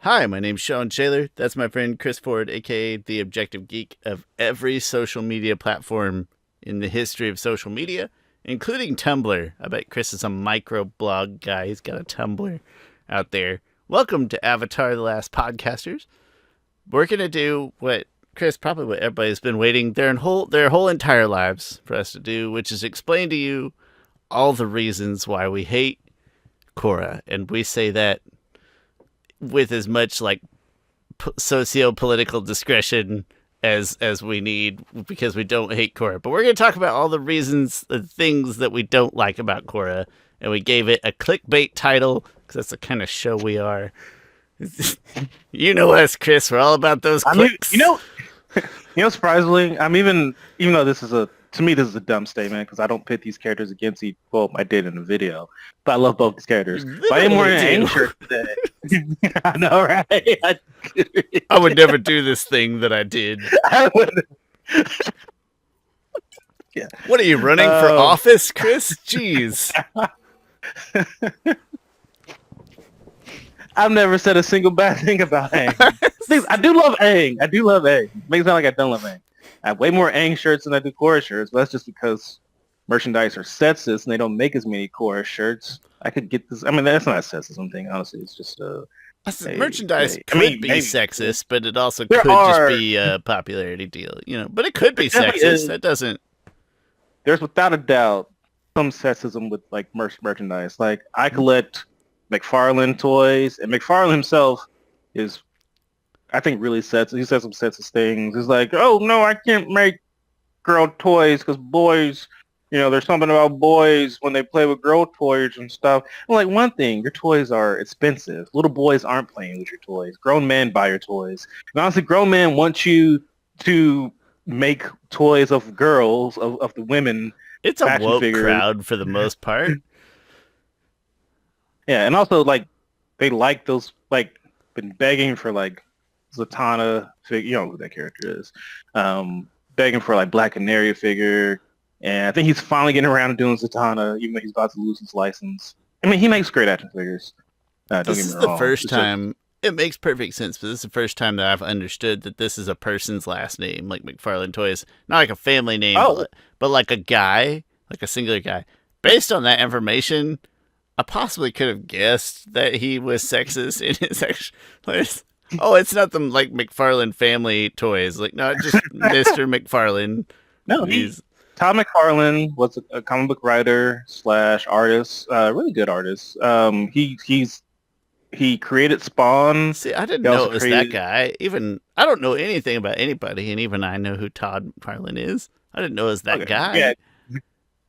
Hi, my name's Shawn Shaler. That's my friend Chris Ford, aka the Objective Geek of every social media platform in the history of social media, including Tumblr. I bet Chris is a microblog guy. He's got a Tumblr out there. Welcome to Avatar: The Last Podcasters. We're gonna do what Chris, probably what everybody's been waiting their whole entire lives for us to do, which is explain to you all the reasons why we hate Korra, and we say that with as much like socio-political discretion as we need, because we don't hate Korra. But we're going to talk about all the reasons, the things that we don't like about Korra, and we gave it a clickbait title because that's the kind of show we are. You know us, Chris. We're all about those clicks. Surprisingly, even though to me this is a dumb statement because I don't pit these characters against each. Well, I did in the video, but I love both these characters. But I am wearing an Aang shirt today. I know, right? I would never do this thing that I did. I would. Yeah. What are you running for office, Chris? Jeez. I've never said a single bad thing about Aang. I do love Aang. Makes it sound like I don't love Aang. I have way more Aang shirts than I do Korra shirts, but that's just because merchandise are sexist and they don't make as many Korra shirts. I could get this. I mean, that's not a sexism thing, honestly. It's just merchandise could be sexist, but it also could just be a popularity deal, But it could be sexist. That doesn't. There's without a doubt some sexism with like merchandise. Like I collect McFarlane toys, and McFarlane himself is, I think, really sexist. He says some sexist things. He's like, oh no, I can't make girl toys because boys, there's something about boys when they play with girl toys and stuff. I'm like, one thing, your toys are expensive. Little boys aren't playing with your toys. Grown men buy your toys. And honestly, grown men want you to make toys of girls, of the women. It's a woke crowd for the most part. Yeah, and also like they like those, like been begging for like Zatanna figure, you know who that character is. Begging for like Black Canary figure, and I think he's finally getting around to doing Zatanna, even though he's about to lose his license. I mean, he makes great action figures. Don't get me wrong. This is the first time. It makes perfect sense, but this is the first time that I've understood that this is a person's last name, like McFarlane Toys, not like a family name, but like a guy, like a singular guy. Based on that information, I possibly could have guessed that he was sexist in his actual. Oh, it's not them like McFarlane family toys. Like, no, just Mr. McFarlane. No, Todd McFarlane was a comic book writer / artist, really good artist. He created Spawn. See, I didn't know it was that guy. Even I don't know anything about anybody, and even I know who Todd McFarlane is. I didn't know it was that guy. Yeah.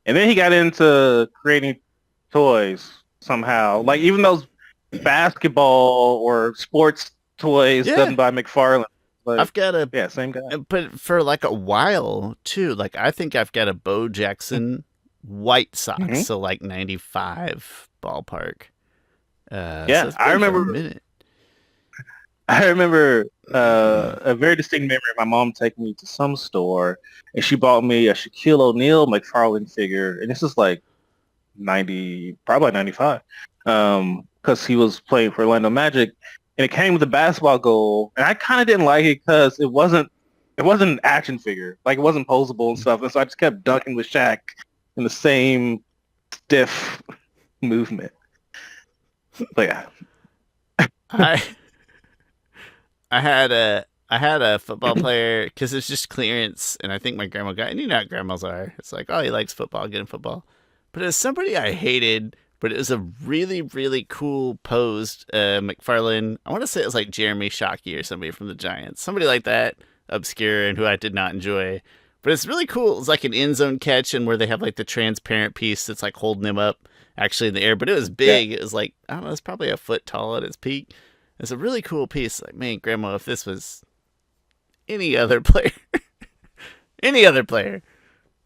And then he got into creating toys somehow. Like even those basketball or sports toys done by McFarlane. Like, I've got a same guy. But for like a while too. Like I think I've got a Bo Jackson White Sox, so like 95 ballpark. So I remember. I remember a very distinct memory of my mom taking me to some store, and she bought me a Shaquille O'Neal McFarlane figure, and this is like 90, probably 95, because he was playing for Orlando Magic, and it came with a basketball goal, and I kind of didn't like it because it wasn't an action figure, like it wasn't posable and stuff, and so I just kept dunking with Shaq in the same stiff movement. But yeah. I had a football player because it's just clearance, and I think my grandma got. And you know how grandmas are. It's like, oh, he likes football, get him football. But it was somebody I hated, but it was a really, really cool posed McFarlane. I want to say it was like Jeremy Shockey or somebody from the Giants, somebody like that, obscure and who I did not enjoy. But it's really cool. It's like an end zone catch, and where they have like the transparent piece that's like holding him up actually in the air. But it was big. Yeah. It was like, I don't know, it's probably a foot tall at its peak. It's a really cool piece. Like, man, Grandma, if this was any other player,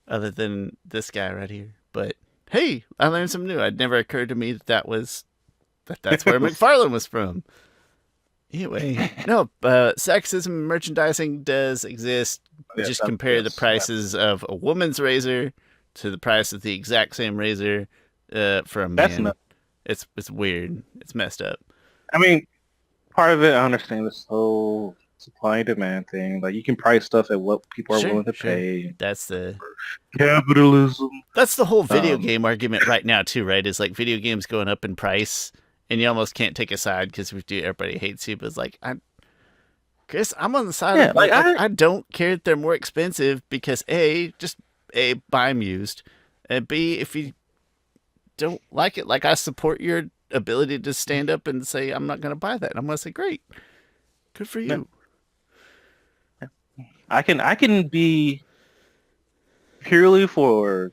other than this guy right here. But hey, I learned something new. It never occurred to me that's where McFarlane was from. Anyway, no, sexism merchandising does exist. Just compare the prices of a woman's razor to the price of the exact same razor for a man. It's weird. It's messed up. I mean, part of it. I understand this whole supply and demand thing. Like you can price stuff at what people are willing to pay. That's the capitalism. That's the whole video game argument right now too, right? Is like video games going up in price, and you almost can't take a side because everybody hates you. But it's like, Chris, I'm on the side of like I don't care that they're more expensive because just buy them used, and B, if you don't like it, like I support your ability to stand up and say I'm not going to buy that. And I'm going to say, great, good for you. Yeah. I can be purely for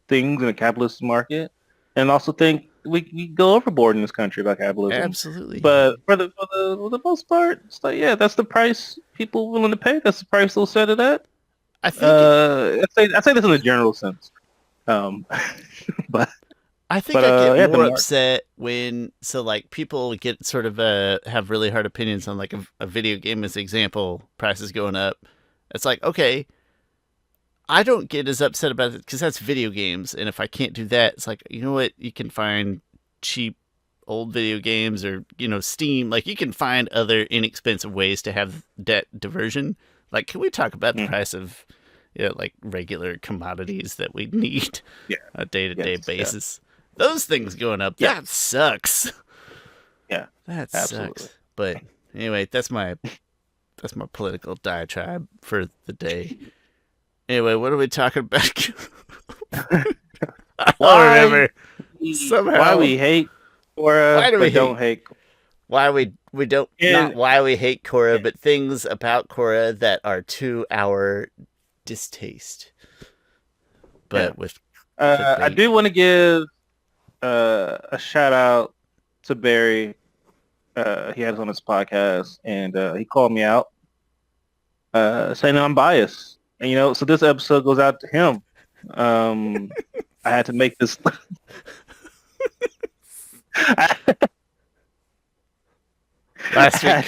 things in a capitalist market, and also think we go overboard in this country about capitalism. Absolutely. But for the most part, it's like, yeah, that's the price people willing to pay. That's the price they'll set it at. I think I say this in a general sense. But I think I get more upset when people get sort of have really hard opinions on like a video game as an example, prices going up. It's like, okay, I don't get as upset about it because that's video games, and if I can't do that, it's like, you know what, you can find cheap old video games or Steam. Like you can find other inexpensive ways to have debt diversion. Like, can we talk about the price of like regular commodities that we need on a day-to-day basis? Yeah. Those things going up, that sucks. Yeah, that sucks. But anyway, that's my political diatribe for the day. Anyway, what are we talking about? I don't remember. Somehow, why we hate Korra, why do we don't hate? Why we don't not why we hate Korra, but things about Korra that are to our distaste. But with I do want to give a shout out to Barry. He had us on his podcast, and he called me out, saying I'm biased. And so this episode goes out to him. I had to make this. Last week, I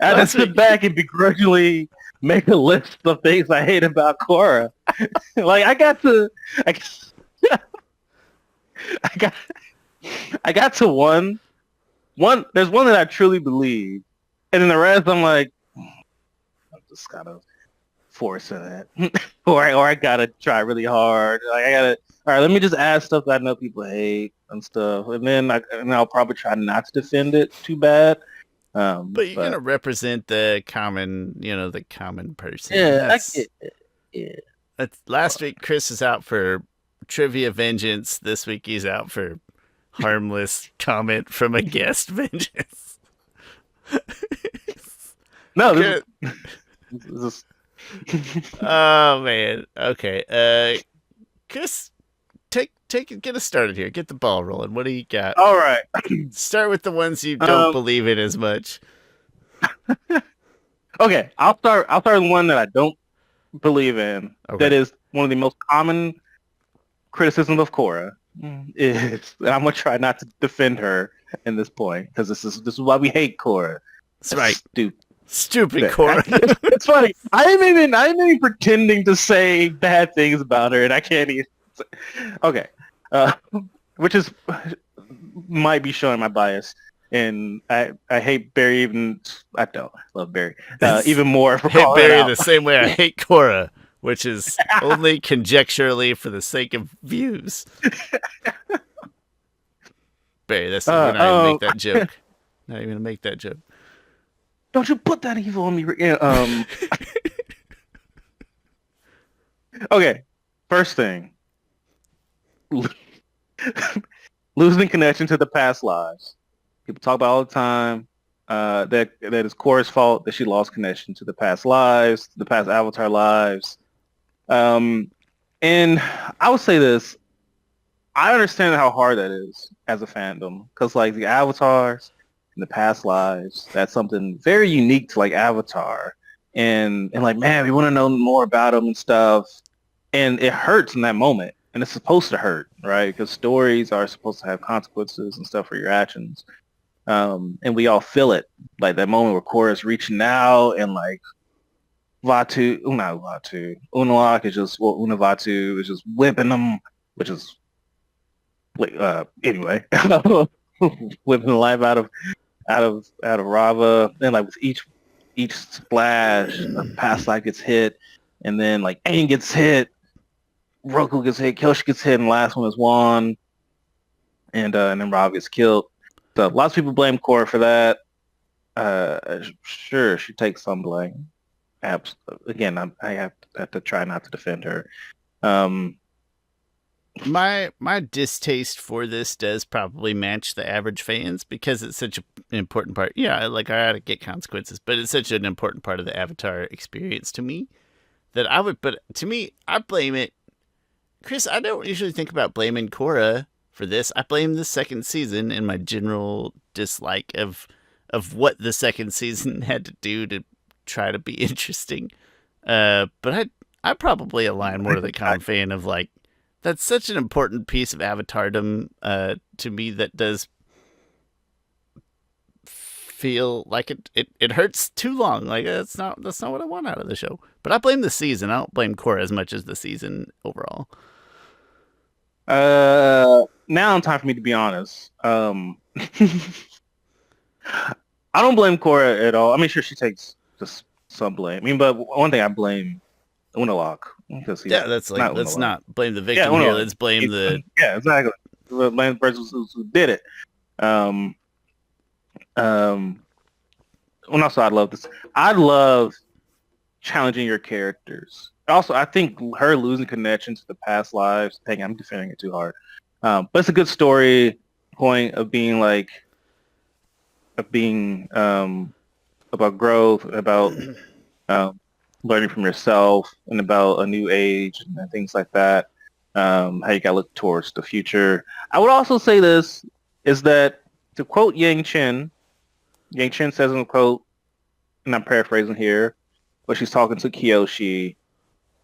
had to sit back and begrudgingly make a list of things I hate about Korra. Like I got to one. There's one that I truly believe, and then the rest I'm like, I'm just gotta force it, or I gotta try really hard. Like all right, let me just add stuff that I know people hate and stuff, and then I'll probably try not to defend it too bad. But you're gonna represent the common, the common person. Yeah, Last week Chris is out for trivia vengeance. This week he's out for harmless comment from a guest vengeance. No, this oh man. Okay. Chris, get us started here. Get the ball rolling. What do you got? All right. Start with the ones you don't believe in as much. Okay, I'll start with one that I don't believe in. Okay. That is one of the most common criticisms of Korra. Is, and I'm gonna try not to defend her in this point because this is why we hate Korra. That's right. Stupid Korra. It's funny. I'm even pretending to say bad things about her, and I can't even. Okay, which is might be showing my bias, and I hate Barry even. I don't love Barry even more for calling Barry it out. The same way I hate Korra, which is only conjecturally for the sake of views. Barry, we're not even gonna make that joke. Not even gonna make that joke. Don't you put that evil on me? Okay, first thing. Losing connection to the past lives. People talk about all the time that it's Korra's fault that she lost connection to the past lives, the past Avatar lives. And I would say this. I understand how hard that is as a fandom because like the Avatars in the past lives, that's something very unique to like Avatar. And like, man, we want to know more about them and stuff. And it hurts in that moment. And it's supposed to hurt, right? Because stories are supposed to have consequences and stuff for your actions. And we all feel it. Like that moment where Korra's reaching out and like Unalaq is just, Unavatu is just whipping them, which is, anyway, whipping the life out of out of Rava. Then like with each splash, a past life gets hit, and then like Aang gets hit, Roku gets hit, Kyoshi gets hit, and the last one is Juan, and then Rava gets killed. So lots of people blame Korra for that. Sure, she takes some blame. Again, I have to try not to defend her. My distaste for this does probably match the average fans because it's such an important part. Yeah, like I ought to get consequences, but it's such an important part of the Avatar experience to me that I would. But to me, I blame it. Chris, I don't usually think about blaming Korra for this. I blame the second season and my general dislike of what the second season had to do to try to be interesting. But I probably align more to the common fan of like, that's such an important piece of avatardom to me that does feel like it hurts too long. Like that's not what I want out of the show. But I blame the season. I don't blame Korra as much as the season overall. Now it's time for me to be honest. I don't blame Korra at all. I mean, sure, she takes just some blame. I mean, but one thing I blame Unalaq. That's like, let's not blame the victim here. Let's blame the... Yeah, exactly. Blame the person who did it. And also, I love this. I love challenging your characters. Also, I think her losing connection to the past lives, dang, I'm defending it too hard. But it's a good story point of being like, about growth, about learning from yourself, and about a new age and things like that. How you gotta look towards the future. I would also say this is that, to quote Yang Chen says in the quote, and I'm paraphrasing here, but she's talking to Kyoshi,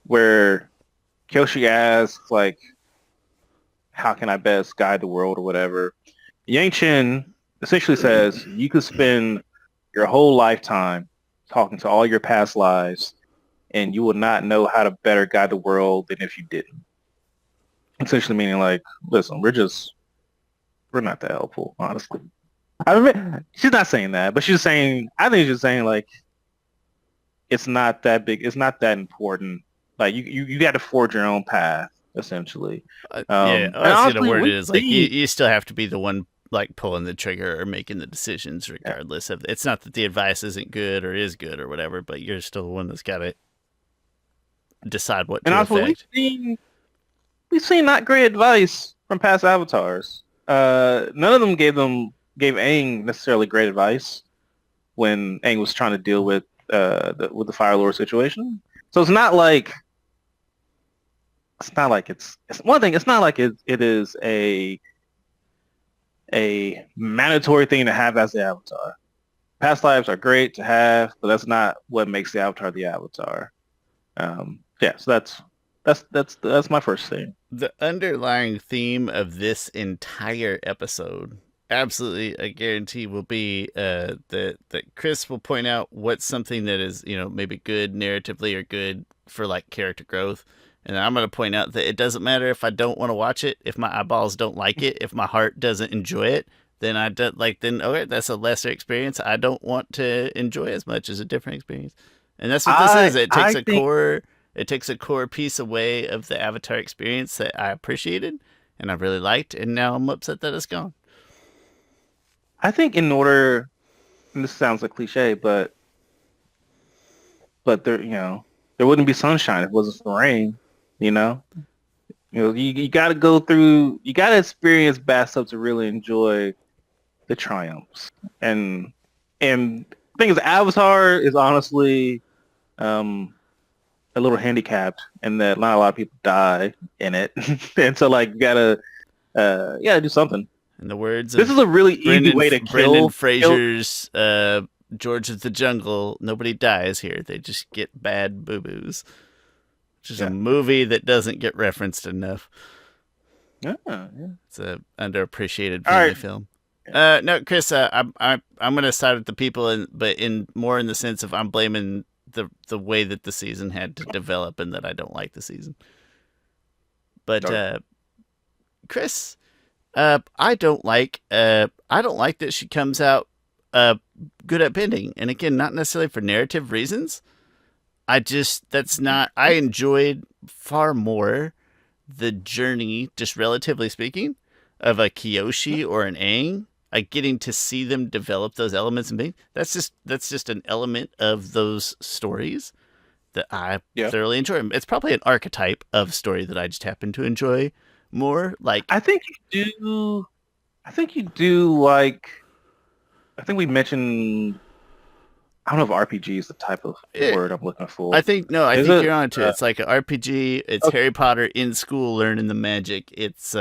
where Kyoshi asks like, how can I best guide the world or whatever. Yang Chen essentially says you could spend your whole lifetime talking to all your past lives and you will not know how to better guide the world than if you didn't. Essentially meaning like, listen, we're not that helpful, honestly. I mean, she's not saying that, but I think she's saying like, it's not that big, it's not that important. Like you got to forge your own path, essentially. Yeah, honestly, the word is like, you still have to be the one like pulling the trigger or making the decisions regardless of, it's not that the advice isn't good or is good or whatever, but you're still the one that's got to decide what to affect. We've seen not great advice from past avatars. None of them gave Aang necessarily great advice when Aang was trying to deal with the Fire Lord situation. So it's not like it's one thing. It's not like it is a mandatory thing to have as the Avatar. Past lives are great to have, but that's not what makes the Avatar the Avatar. So that's my first thing. The underlying theme of this entire episode, absolutely, I guarantee, will be that Chris will point out what's something that is, maybe good narratively or good for like character growth. And I'm going to point out that it doesn't matter if I don't want to watch it, if my eyeballs don't like it, if my heart doesn't enjoy it, then okay, that's a lesser experience. I don't want to enjoy as much as a different experience. And that's what this is. It takes a core piece away of the Avatar experience that I appreciated and I really liked, and now I'm upset that it's gone. I think in order, and this sounds like cliche, but there wouldn't be sunshine if it wasn't for rain. You got to go through, you got to experience bathtub to really enjoy the triumphs. And the thing is, Avatar is honestly a little handicapped in that not a lot of people die in it. And so like, you gotta do something. In the words this is a really easy way to kill Brendan Fraser's George of the Jungle, nobody dies here. They just get bad boo-boos. Which is a movie that doesn't get referenced enough. Yeah. It's a underappreciated family film. No, Chris, I'm going to side with the people, but more in the sense of I'm blaming the way that the season had to develop and that I don't like the season. But Chris, I don't like that she comes out good at bending. And again, not necessarily for narrative reasons. I enjoyed far more the journey, just relatively speaking, of a Kyoshi or an Aang. Like getting to see them develop those elements and being that's just an element of those stories that I thoroughly enjoy. It's probably an archetype of story that I just happen to enjoy more. Like I think you do. I think you do like. I think we mentioned. I don't know if RPG is the type of word I'm looking for. I think you're on to it. It's like an RPG. It's Harry Potter in school learning the magic. It's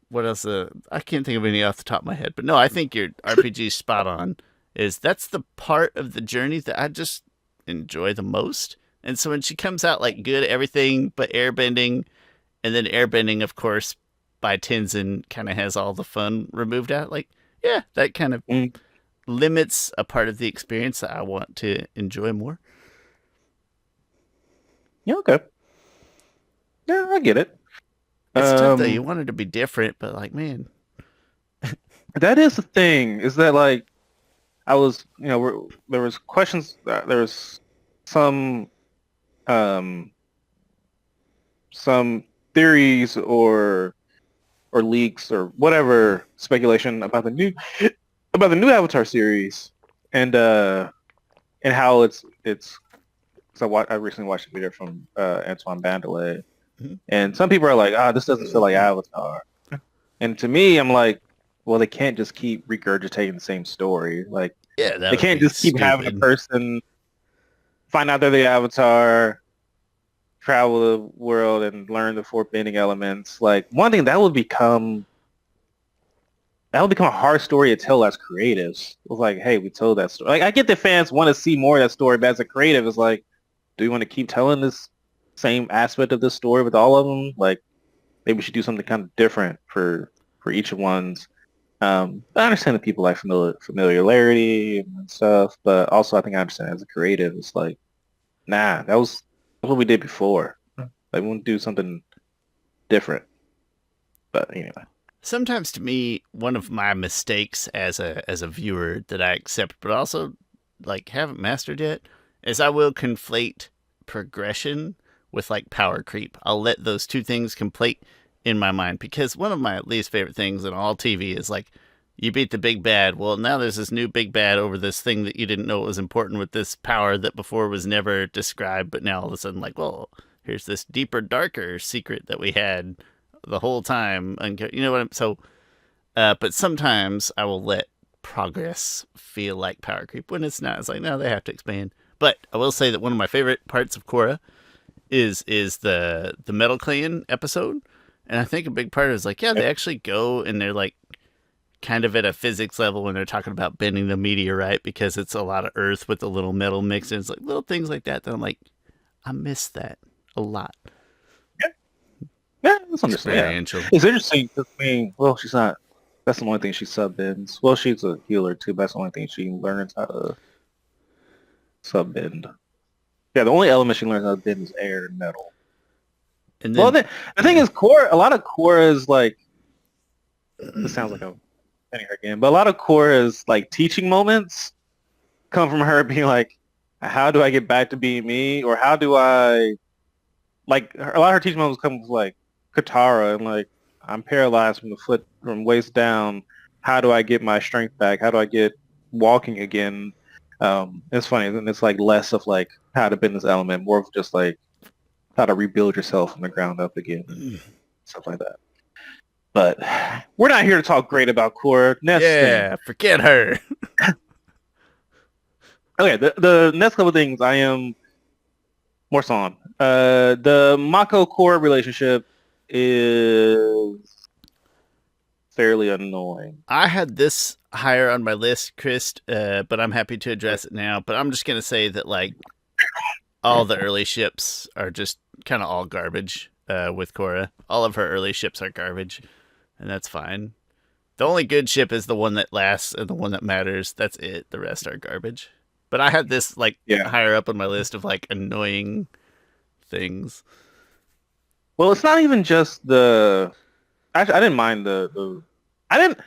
what else? I can't think of any off the top of my head. But no, I think your RPG spot on. That's the part of the journey that I just enjoy the most. And so when she comes out like good at everything but airbending, and then airbending, of course, by Tenzin kind of has all the fun removed out. Like, yeah, that kind of limits a part of the experience that I want to enjoy more. Yeah, okay. Yeah, I get it. It's tough though. You want it to be different, but like, man, that is the thing. Is that like I was, there was questions. There was some theories or leaks or whatever speculation about the new Avatar series and how it's. So I recently watched a video from Antoine Bandelet. And some people are like, this doesn't feel like Avatar. And to me, I'm like, well, they can't just keep regurgitating the same story. Like, they can't just keep having a person find out they're the Avatar, travel the world, and learn the four bending elements. Like, one thing that would become a hard story to tell as creatives. It was like, hey, we told that story. Like, I get that fans want to see more of that story, but as a creative, it's like, do you want to keep telling this same aspect of this story with all of them? Like, maybe we should do something kind of different for each of ones. I understand that people like familiarity and stuff, but also I think I understand as a creative, it's like, nah, that was what we did before. Like, we want to do something different. But anyway. Sometimes to me, one of my mistakes as a viewer that I accept, but also like haven't mastered yet, is I will conflate progression with like power creep. I'll let those two things conflate in my mind because one of my least favorite things in all TV is like you beat the big bad. Well, now there's this new big bad over this thing that you didn't know was important with this power that before was never described, but now all of a sudden like, well, here's this deeper, darker secret that we had the whole time. You know what I'm so but sometimes I will let progress feel like power creep when it's not. It's like, no, they have to expand. But I will say that one of my favorite parts of Korra is the Metal Clan episode. And I think a big part is like, yeah, they actually go and they're like kind of at a physics level when they're talking about bending the meteorite because it's a lot of earth with a little metal mix. And it's like little things like that I'm like, I miss that a lot. Yeah, that's understandable. Yeah. It's interesting because, well, she's not, that's the only thing she sub-bends. Well, she's a healer too, but that's the only thing she learns how to sub-bend. Yeah, the only element she learns how to bend is air and metal. And then, well, the thing is, Korra, a lot of Korra's like, this sounds like I'm saying her again, but a lot of Korra's like teaching moments come from her being like, how do I get back to being me? Or how do I, like, a lot of her teaching moments come with like Katara and like, I'm paralyzed from waist down. How do I get my strength back? How do I get walking again? It's funny, and it's like less of like how to bend this element, more of just like how to rebuild yourself from the ground up again, stuff like that. But we're not here to talk great about Korra. Forget her. Okay, the next couple of things I am more so on. The Mako Korra relationship is fairly annoying. I had this higher on my list, Chris, but I'm happy to address it now. But I'm just going to say that, like, all the early ships are just kind of all garbage with Korra. All of her early ships are garbage, and that's fine. The only good ship is the one that lasts and the one that matters. That's it. The rest are garbage. But I had this, like, higher up on my list of, like, annoying things. Well, it's not even just the... Actually, I didn't mind I didn't...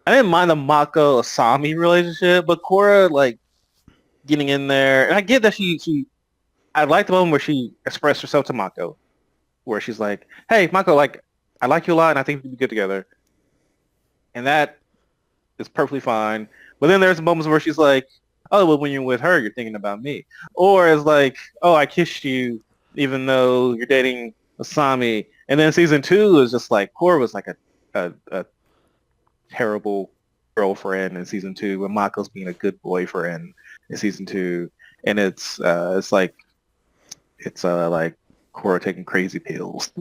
I didn't mind the Mako Asami relationship, but Korra like getting in there, and I get that I like the moment where she expressed herself to Mako, where she's like, "Hey, Mako, like I like you a lot, and I think we'd be good together," and that is perfectly fine. But then there's moments where she's like, "Oh, well, when you're with her, you're thinking about me," or it's like, "Oh, I kissed you, even though you're dating Asami," and then season 2 is just like Korra was like a terrible girlfriend in season 2, and Mako's being a good boyfriend in season 2, and it's like Korra taking crazy pills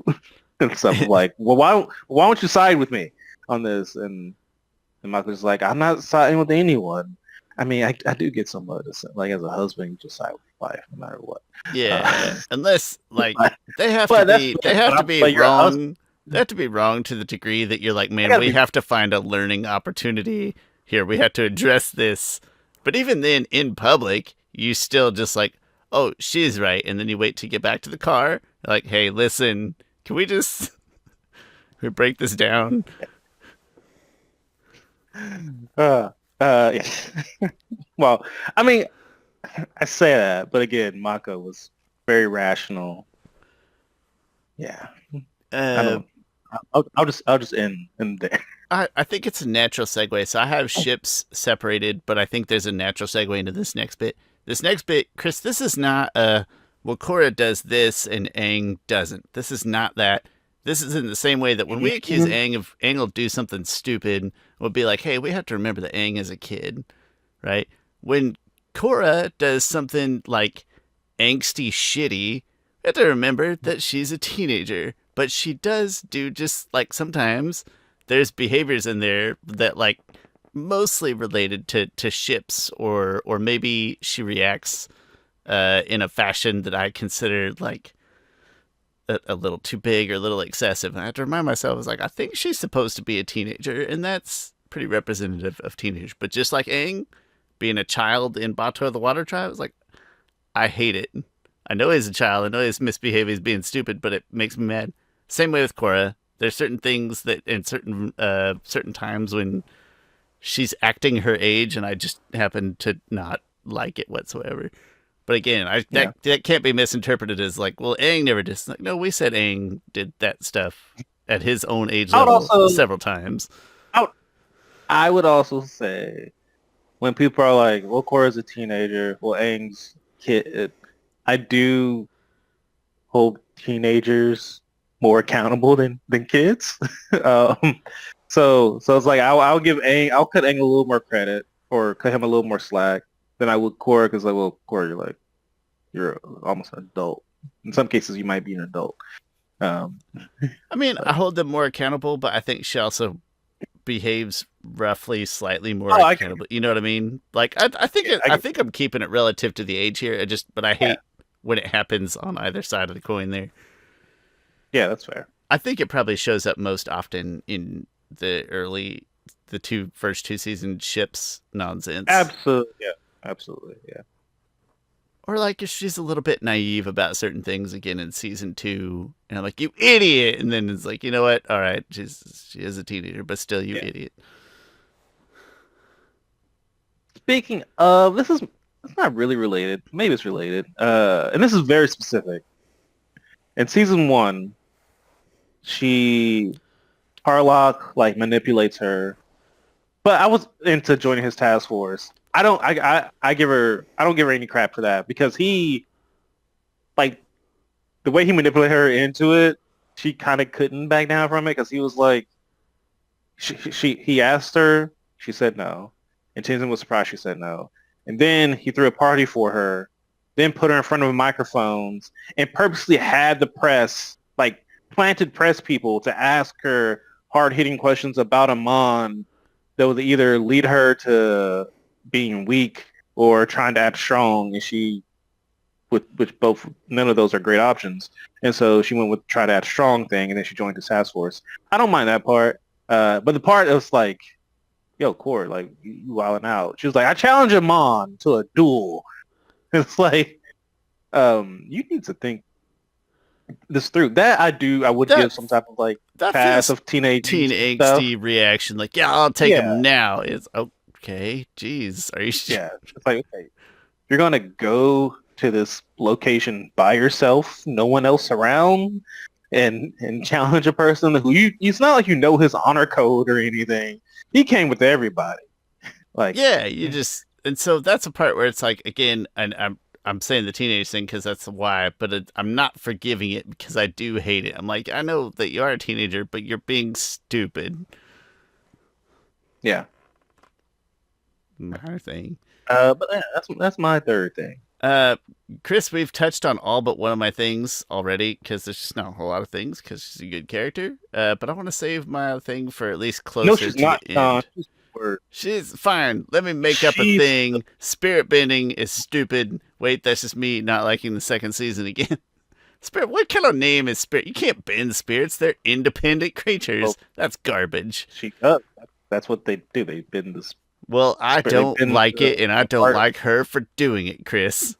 and stuff. Like, well, why don't you side with me on this? And Mako's like, I'm not siding with anyone. I mean, I do get some of this. Like, as a husband, you just side with your wife no matter what. Yeah, unless like but, they have but to that's be, fair. they have But to I'm be like, you're a husband. wrong. They have to be wrong to the degree that you're like, I man, gotta we be. have to find a learning opportunity here. We have to address this. But even then, in public, you still just like, oh, she's right, and then you wait to get back to the car. Like, hey, listen, can we just we break this down? Uh, yeah. Well, I mean, I say that, but again, Mako was very rational. Yeah, I Uh, don't. I'll just end there. I think it's a natural segue. So I have ships separated, but I think there's a natural segue into this next bit. This next bit, Chris, this is not well, Korra does this and Aang doesn't. This is not that. This is in the same way that when we accuse Aang of Aang will do something stupid, we'll be like, hey, we have to remember that Aang is a kid, right? When Korra does something like angsty shitty, we have to remember that she's a teenager. But she does do just like sometimes there's behaviors in there that like mostly related to ships or maybe she reacts in a fashion that I consider like a little too big or a little excessive. And I have to remind myself, I was like, I think she's supposed to be a teenager, and that's pretty representative of teenagers. But just like Aang being a child in Bato the Water Tribe, I was like, I hate it. I know he's a child. I know he's misbehaving. He's being stupid, but it makes me mad. Same way with Korra. There's certain things that in certain times when she's acting her age, and I just happen to not like it whatsoever. But again, that can't be misinterpreted as like, well, Aang never did. Like, no, we said Aang did that stuff at his own age level several times. I would also say when people are like, well, Korra's a teenager, well, Aang's kid, I do hold teenagers more accountable than kids. So it's like I'll give Aang, I'll cut Aang a little more credit or cut him a little more slack than I would Korra, because like, well, Korra, you're almost an adult. In some cases, you might be an adult. I mean, I hold them more accountable, but I think she also behaves roughly slightly more accountable. You know what I mean? Like I think I'm keeping it relative to the age here. But I hate when it happens on either side of the coin there. Yeah, that's fair. I think it probably shows up most often in the first two season ships nonsense. Absolutely, yeah. Or like if she's a little bit naive about certain things again in season 2, and I'm like, you idiot, and then it's like, you know what? All right, she is a teenager, but still, you idiot. Speaking of, it's not really related. Maybe it's related. And this is very specific. In season 1, Harlock like manipulates her, but I was into joining his task force. I don't give her any crap for that, because he, like, the way he manipulated her into it, she kind of couldn't back down from it, because he was like, he asked her, she said no, and Tenzin was surprised she said no, and then he threw a party for her, then put her in front of microphones and purposely had the press, like, planted press people to ask her hard-hitting questions about Amon that would either lead her to being weak or trying to act strong, and which both, none of those are great options. And so she went with try to act strong thing, and then she joined the task force. I don't mind that part, but the part that was like, yo, Korra, like, you wilding out. She was like, I challenge Amon to a duel. It's like, you need to think this through. That I would give some type of like pass of teenage teen angsty reaction. Like, yeah, I'll take him now. It's okay. Jeez, are you? Yeah, it's like, okay, you're gonna go to this location by yourself, no one else around, and challenge a person who it's not like you know his honor code or anything. He came with everybody. Like, yeah, you just, and so that's a part where it's like, again, and I'm saying the teenage thing because that's why, but I'm not forgiving it because I do hate it. I'm like, I know that you are a teenager, but you're being stupid. Yeah. My thing. But yeah, that's my third thing. Chris, we've touched on all but one of my things already because there's just not a whole lot of things because she's a good character. But I want to save my thing for at least closer to the end. She's fine. Let me make up a thing. Spirit bending is stupid. Wait, that's just me not liking the second season again. Spirit, what kind of name is spirit? You can't bend spirits. They're independent creatures. Well, that's garbage. She does. That's what they do. They bend the spirit. Well, I don't like it, and I don't like her for doing it, Chris.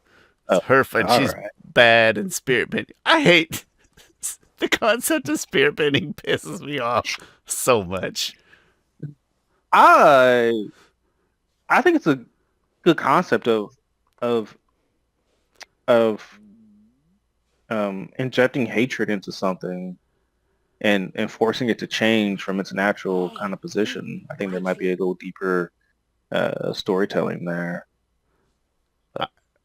It's her and she's bad and spirit bending. I hate the concept of spirit bending. Pisses me off so much. I think it's a good concept of injecting hatred into something and forcing it to change from its natural kind of position. I think there might be a little deeper storytelling there.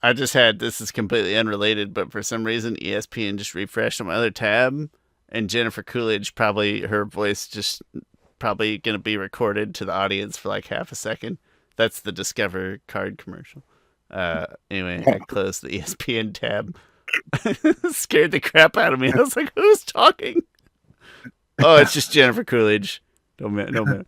I just had, this is completely unrelated, but for some reason ESPN just refreshed on my other tab, and Jennifer Coolidge, probably her voice just probably going to be recorded to the audience for like half a second. That's the Discover card commercial. Anyway, I closed the ESPN tab. Scared the crap out of me. I was like, who's talking? Oh, it's just Jennifer Coolidge. No man.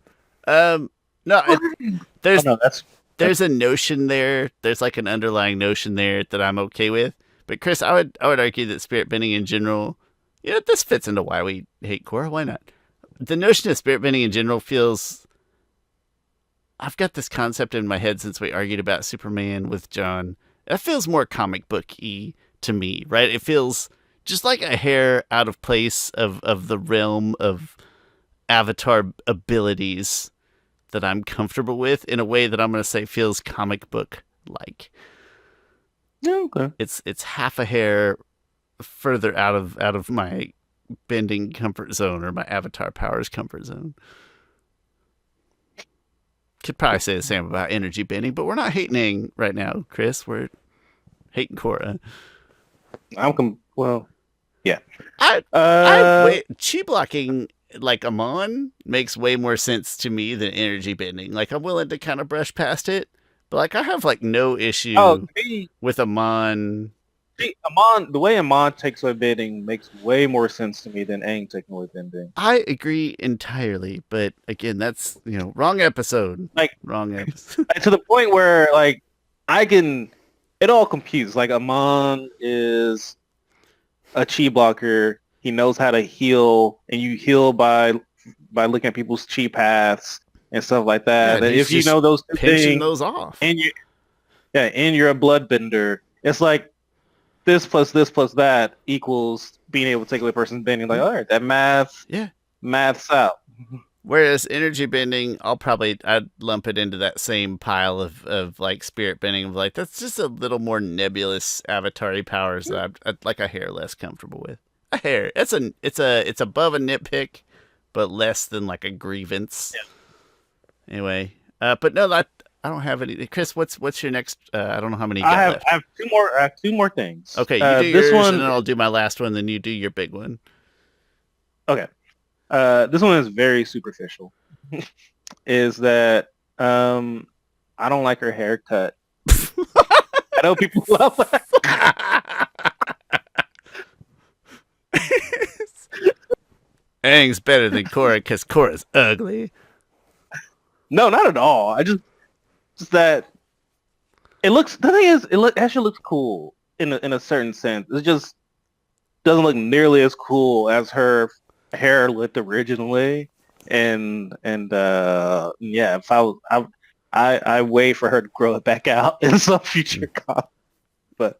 There's a notion there. There's like an underlying notion there that I'm okay with. But Chris, I would argue that spirit bending in general, this fits into why we hate Korra. Why not? The notion of spirit bending in general feels, I've got this concept in my head since we argued about Superman with John. It feels more comic book-y to me, right? It feels just like a hair out of place of the realm of Avatar abilities that I'm comfortable with in a way that I'm going to say feels comic book like. Yeah, okay. It's half a hair further out of my bending comfort zone or my Avatar powers comfort zone. Could probably say the same about energy bending, but we're not hating right now, Chris. We're hating Korra. Yeah. Chi blocking like Amon makes way more sense to me than energy bending. Like, I'm willing to kind of brush past it, but like I have like no issue with Amon. The way Amon takes away bending makes way more sense to me than Aang taking away bending. I agree entirely, but again, that's wrong episode. Wrong episode. To the point where like it all computes. Like, Amon is a chi blocker. He knows how to heal, and you heal by looking at people's chi paths and stuff like that. Yeah, if you know those two things, those off, and you're a bloodbender, it's like this plus that equals being able to take away a person's bending. Like, all right, that math's out. Whereas energy bending, I'd lump it into that same pile of like spirit bending. Of like, that's just a little more nebulous Avatar-y powers that I'd like a hair less comfortable with. A hair. It's above a nitpick, but less than like a grievance. Yeah. Anyway, but no, I don't have any. Chris, what's your next? I don't know how many you got left. I have two more things. Okay, you do yours, and then I'll do my last one. Then you do your big one. Okay. This one is very superficial. Is that I don't like her haircut. I know people love that. Aang's better than Korra because Korra's ugly. No, not at all. I just that it looks. The thing is, actually looks cool in a certain sense. It just doesn't look nearly as cool as her hair looked originally. And yeah, if I wait for her to grow it back out in some future comic. But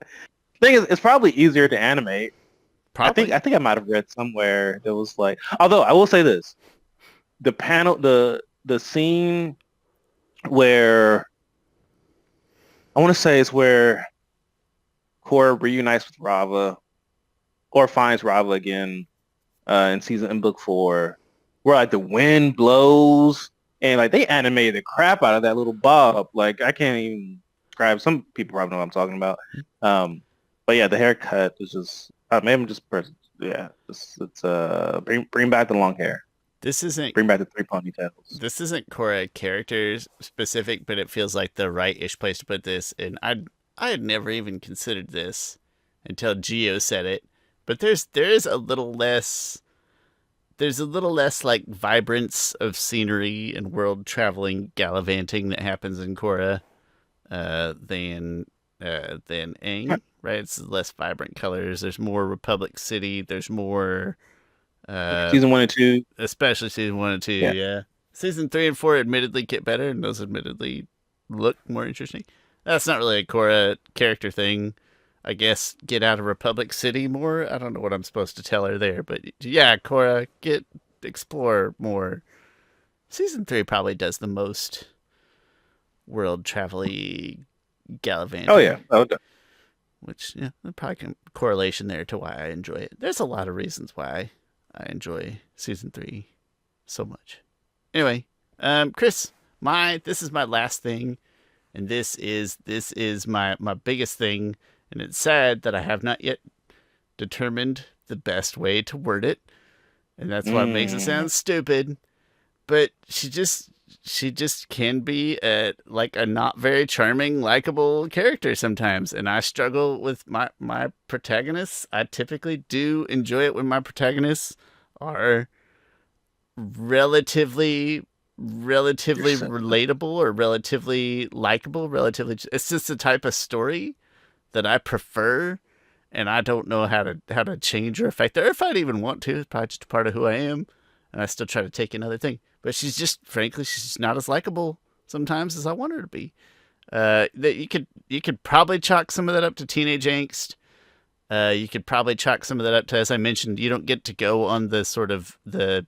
the thing is, it's probably easier to animate. Probably. I think I might have read somewhere that was like. Although I will say this, the panel, the scene where I want to say is where Korra reunites with Rava or finds Rava again in book 4, where like the wind blows and like they animated the crap out of that little Bob. Like I can't even describe. Some people probably know what I'm talking about. But yeah, the haircut is just maybe I'm just yeah. It's bring back the long hair. Bring back the 3 ponytails. This isn't Korra character specific, but it feels like the right-ish place to put this. And I had never even considered this until Gio said it. But there is a little less. There's a little less like vibrance of scenery and world traveling gallivanting that happens in Korra than Aang, right? It's less vibrant colors. There's more Republic City. There's more season 1 and 2, especially season 1 and 2. Yeah. Season 3 and 4 admittedly get better, and those admittedly look more interesting. That's not really a Korra character thing. I guess get out of Republic City more. I don't know what I'm supposed to tell her there, but yeah, Korra, explore more. Season 3 probably does the most world travel-y gallivanting. Oh yeah, which probably correlation there to why I enjoy it. There's a lot of reasons why I enjoy season 3 so much. Anyway, Chris, this is my last thing, and this is my biggest thing. And it's sad that I have not yet determined the best way to word it. And that's why it makes it sound stupid. But she just can be a not very charming, likable character sometimes. And I struggle with my protagonists. I typically do enjoy it when my protagonists are relatively relatable or relatively likable. It's just the type of story that I prefer, and I don't know how to change or affect her, if I'd even want to. It's probably just a part of who I am, and I still try to take another thing. But she's just not as likable sometimes as I want her to be. That you could probably chalk some of that up to teenage angst. You could probably chalk some of that up to, as I mentioned, you don't get to go on the sort of the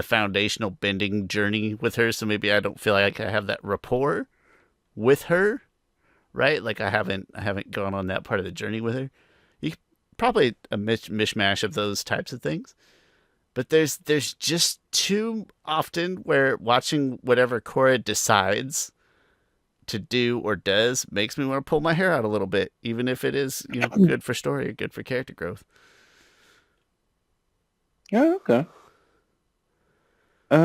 foundational bending journey with her, so maybe I don't feel like I have that rapport with her. Right? Like I haven't gone on that part of the journey with her. You probably a mishmash of those types of things. But there's just too often where watching whatever Korra decides to do or does makes me want to pull my hair out a little bit, even if it is, good for story or good for character growth. Yeah, okay. I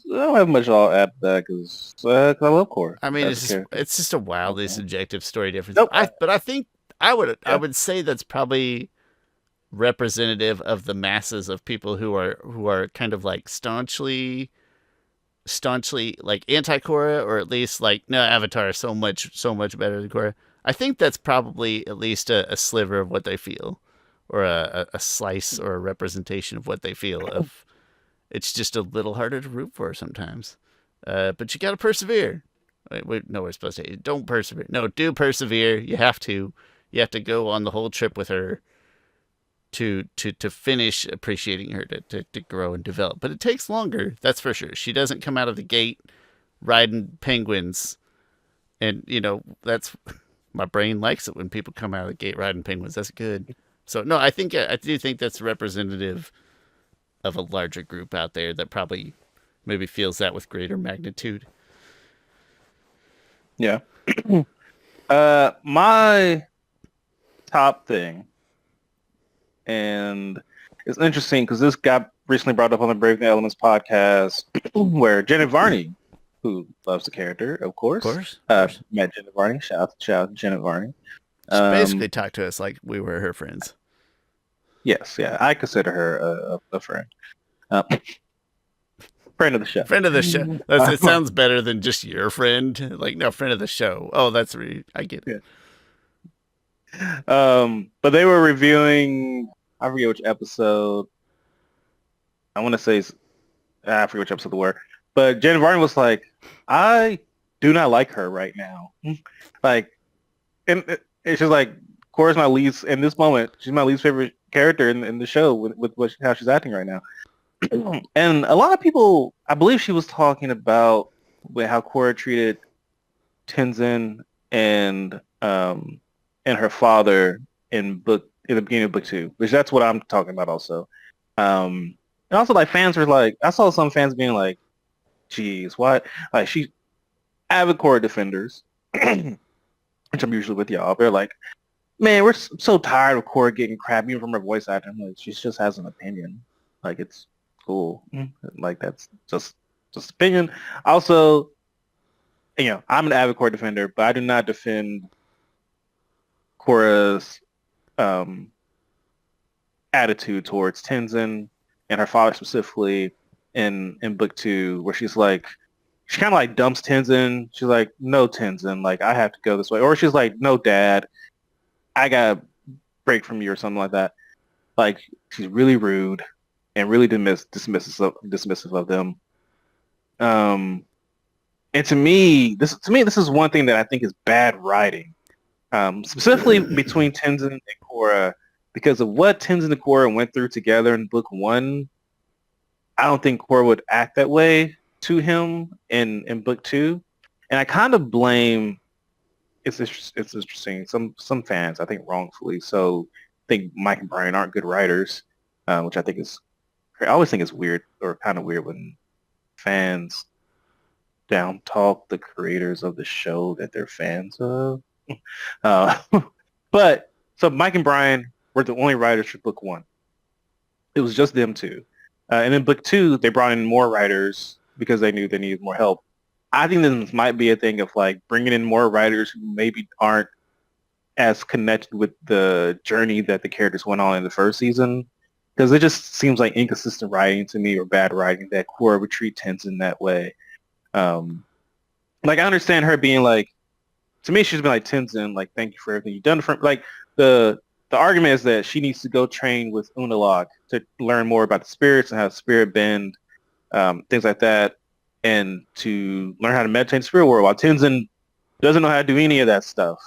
don't have much I'll add to that because I love Korra. I mean, it's just a wildly subjective story difference. Nope. But I think I would say that's probably representative of the masses of people who are kind of like staunchly like anti-Korra, or at least like, no, Avatar is so much better than Korra. I think that's probably at least a sliver of what they feel, or a slice or a representation of what they feel. Of it's just a little harder to root for sometimes, but you got to persevere. No, we're supposed to say don't persevere. No, do persevere. You have to go on the whole trip with her to finish appreciating her, to grow and develop. But it takes longer, that's for sure. She doesn't come out of the gate riding penguins, and that's my brain likes it when people come out of the gate riding penguins. That's good. So no, I do think that's representative of a larger group out there that probably maybe feels that with greater magnitude. Yeah. My top thing, and it's interesting because this got recently brought up on the Brave New Elements podcast, where Janet Varney, who loves the character, of course. Met Janet Varney. Shout out to Janet Varney. She basically talked to us like we were her friends. Yes, yeah, I consider her a friend. Friend of the show. Friend of the show. It sounds better than just your friend. Like, no, friend of the show. Oh, I get it. Yeah. But they were reviewing, I forget which episode. I want to say, I forget which episode they were. But Janet Varney was like, I do not like her right now. Like, and it's just like Korra's my least in this moment. She's my least favorite character in the show with how she's acting right now. And a lot of people, I believe she was talking about with how Korra treated Tenzin and her father in the beginning of book 2, which that's what I'm talking about also. And also like fans were like, I saw some fans being like, "Geez, why?" Like she avid Korra defenders, which I'm usually with y'all. They're like, "Man, we're so tired of Korra getting crap even from her voice actor." I'm like, she just has an opinion. Like it's cool. Like that's just opinion. Also, I'm an avid Korra defender, but I do not defend Korra's um, attitude towards Tenzin and her father specifically in book 2, where she kind of like dumps Tenzin. She's like, "No, Tenzin, like I have to go this way," or she's like, "No, Dad, I got to break from you," or something like that. Like she's really rude and really dismissive of them. And to me, this is one thing that I think is bad writing, specifically between Tenzin and Korra, because of what Tenzin and Korra went through together in book 1. I don't think Korra would act that way to him in book 2, and I kind of blame. It's interesting. Some fans, I think wrongfully, so think Mike and Bryan aren't good writers, which I think is. I always think it's weird or kind of weird when fans down talk the creators of the show that they're fans of. Uh, but so Mike and Bryan were the only writers for book 1. It was just them two. And in book 2, they brought in more writers because they knew they needed more help. I think this might be a thing of like bringing in more writers who maybe aren't as connected with the journey that the characters went on in the first season. Because it just seems like inconsistent writing to me, or bad writing, that Korra would treat Tenzin that way. Like I understand her being like, to me, she's been like, "Tenzin, like thank you for everything you've done for me." Like the argument is that she needs to go train with Unalaq to learn more about the spirits and how the spirit bend, things like that, and to learn how to meditate in the spirit world. While Tenzin doesn't know how to do any of that stuff,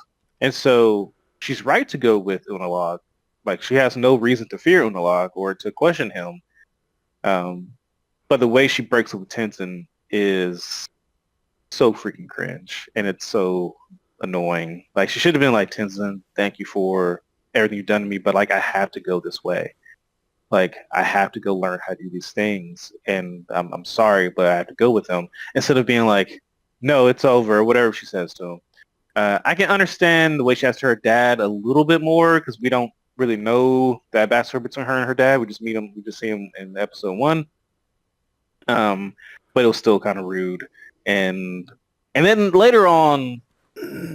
and so she's right to go with Unalaq. Like she has no reason to fear Unalaq or to question him. But the way she breaks up with Tenzin is so freaking cringe, and it's so annoying. Like she should have been like, "Tenzin, thank you for everything you've done to me, but like I have to go this way. Like I have to go learn how to do these things, and I'm sorry, but I have to go with them." Instead of being like, "No, it's over," whatever she says to him. I can understand the way she has to her dad a little bit more because we don't really know that backstory between her and her dad. We just meet him. We just see him in episode 1. But it was still kind of rude. And then later on,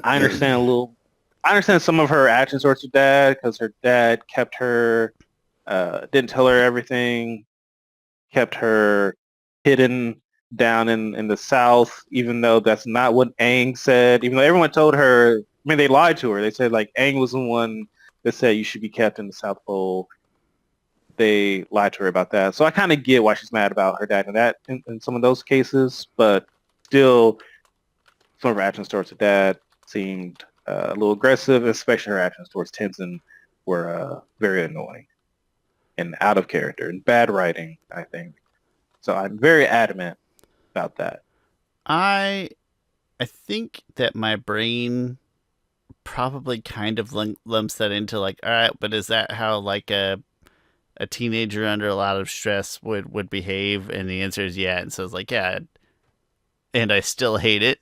I understand some of her actions towards her dad because her dad kept her, didn't tell her everything, kept her hidden down in the South, even though that's not what Aang said. Even though everyone told her, I mean, they lied to her. They said like Aang was the one that said you should be kept in the South Pole. They lied to her about that. So I kind of get why she's mad about her dad in some of those cases, but still some of her actions towards her dad seemed a little aggressive, especially her actions towards Tenzin were very annoying and out of character and bad writing, I think. So I'm very adamant about that. I think that my brain probably kind of lumps that into like, all right, but is that how like a teenager under a lot of stress would behave? And the answer is yeah. And so it's like, yeah, and I still hate it.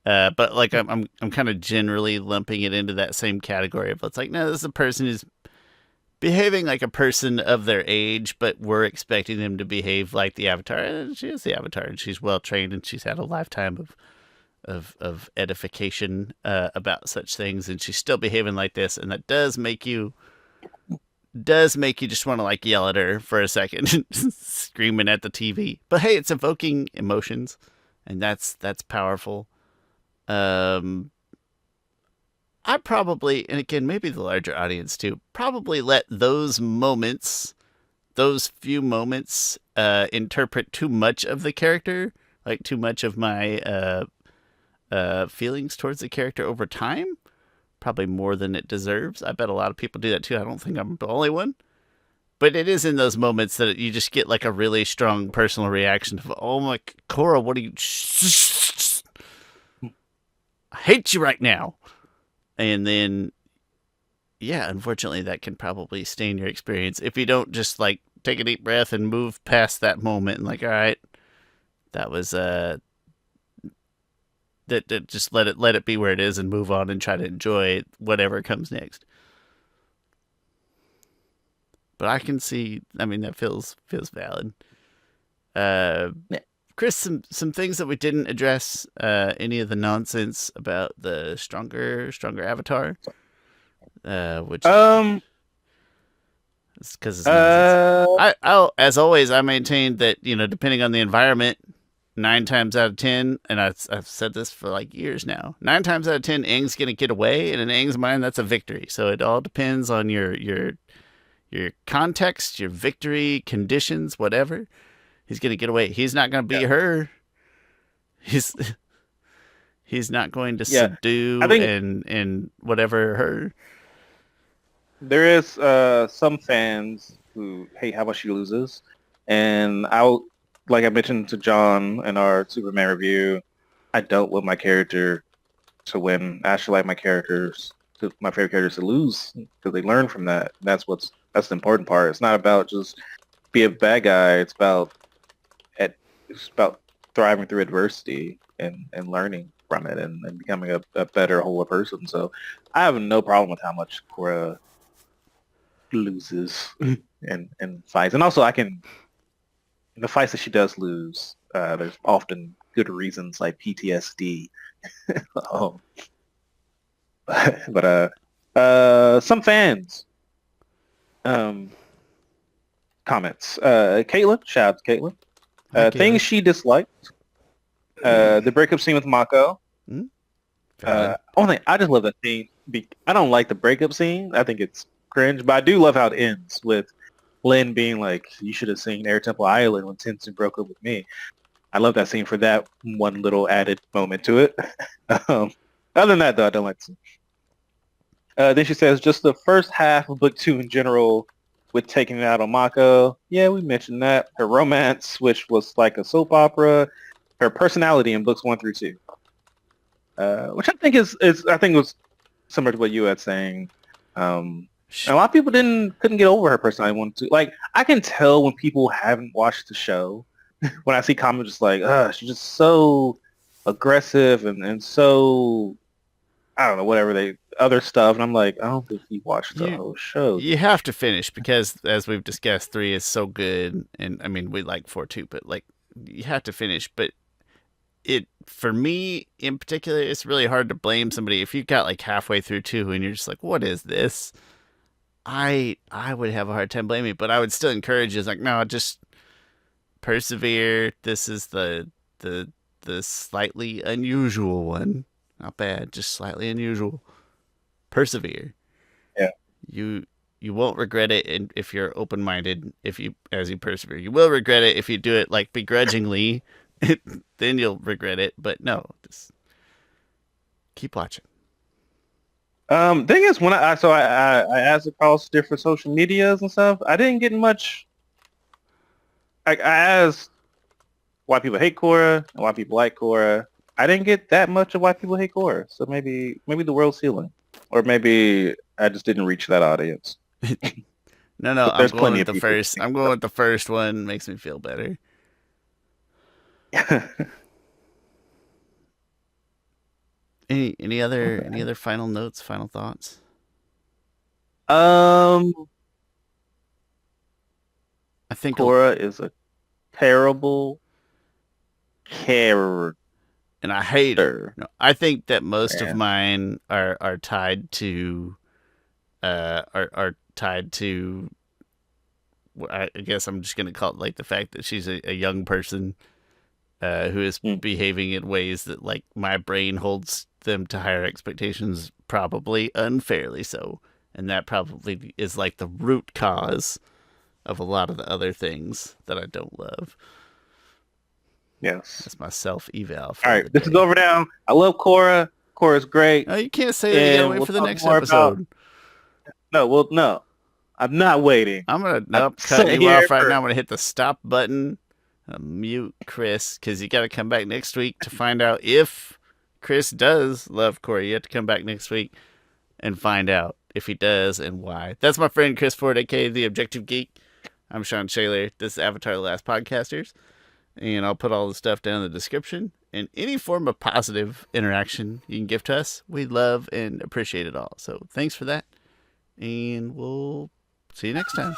But like I'm kind of generally lumping it into that same category of it's like, no, this is a person who's behaving like a person of their age, but we're expecting them to behave like the Avatar. And she is the Avatar, and she's well trained, and she's had a lifetime of edification about such things, and she's still behaving like this, and that does make you just want to like yell at her for a second, screaming at the TV. But hey, it's evoking emotions, and that's powerful. I probably, and again, maybe the larger audience too, probably let those few moments, interpret too much of the character, like too much of my feelings towards the character over time, probably more than it deserves. I bet a lot of people do that too. I don't think I'm the only one. But it is in those moments that you just get like a really strong personal reaction of, oh my, Korra, what are you? I hate you right now. And then, yeah, unfortunately, that can probably stain your experience if you don't just like take a deep breath and move past that moment and like, all right, that was that just let it be where it is and move on and try to enjoy whatever comes next. But I can see, I mean, that feels valid. Chris, some things that we didn't address. Any of the nonsense about the stronger avatar, which because it's nonsense. I'll, as always, I maintain that depending on the environment, 9 times out of 10, and I've said this for like years now. 9 times out of 10, Aang's gonna get away, and in Aang's mind, that's a victory. So it all depends on your context, your victory conditions, whatever. He's gonna get away. He's not gonna beat her. He's not going to subdue and whatever her. There is some fans who hate how much she loses, and like I mentioned to John in our Superman review, I don't want my character to win. I actually like my favorite characters to lose because they learn from that. That's the important part. It's not about just be a bad guy. It's about thriving through adversity and learning from it and becoming a better, whole person. So I have no problem with how much Korra loses and fights. And also in the fights that she does lose, there's often good reasons like PTSD. But some fans comments. Caitlin, shout out to Caitlin. Things she disliked. The breakup scene with Mako. Only I just love that scene. I don't like the breakup scene. I think it's cringe, but I do love how it ends with Lin being like, "You should have seen Air Temple Island when Tenzin broke up with me." I love that scene for that one little added moment to it. Other than that, though, I don't like the scene. Then she says, just the first half of book 2 in general with taking it out on Mako. Yeah, we mentioned that. Her romance, which was like a soap opera. Her personality in books 1 through 2. Which I think was similar to what you had saying. A lot of people couldn't get over her personality 1 and 2. Like, I can tell when people haven't watched the show. When I see comments just like, she's just so aggressive and so, I don't know, whatever other stuff. And I'm like, I don't think you watched the whole show. You have to finish because, as we've discussed, 3 is so good. And, I mean, we like 4 too, but, like, you have to finish. But for me, in particular, it's really hard to blame somebody. If you got, like, halfway through 2 and you're just like, what is this? I would have a hard time blaming, but I would still encourage you. It's like, no, just persevere. This is the slightly unusual one. Not bad, just slightly unusual. Persevere. Yeah. You won't regret it if you're open-minded. As you persevere, you will regret it if you do it like begrudgingly. Then you'll regret it. But no, just keep watching. Thing is, when I asked across different social medias and stuff, I didn't get much. I asked why people hate Korra and why people like Korra. I didn't get that much of why people hate Korra. So maybe the world's healing, or maybe I just didn't reach that audience. No, I'm going with the first. I'm going with the first one. Makes me feel better. Any other final notes, final thoughts? I think Korra is a terrible character, and I hate her. No, I think that most of mine are tied to are tied to. I guess I'm just gonna call it like the fact that she's a young person who is behaving in ways that like my brain holds them to higher expectations, probably unfairly so, and that probably is like the root cause of a lot of the other things that I don't love. Yes. That's my self-eval. All right, this is over now. I love Korra. Korra's great. Oh, you can't say that. You gotta wait for the next episode. No. I'm not waiting. I'm gonna cut you off right now. I'm gonna hit the stop button. Mute Chris, because you got to come back next week to find out if Chris does love Korra. You have to come back next week and find out if he does and why. That's my friend Chris Ford, aka The Objective Geek. I'm Shawn Shaler. This is Avatar: The Last Podcasters. And I'll put all the stuff down in the description. And any form of positive interaction you can give to us, we love and appreciate it all. So thanks for that. And we'll see you next time.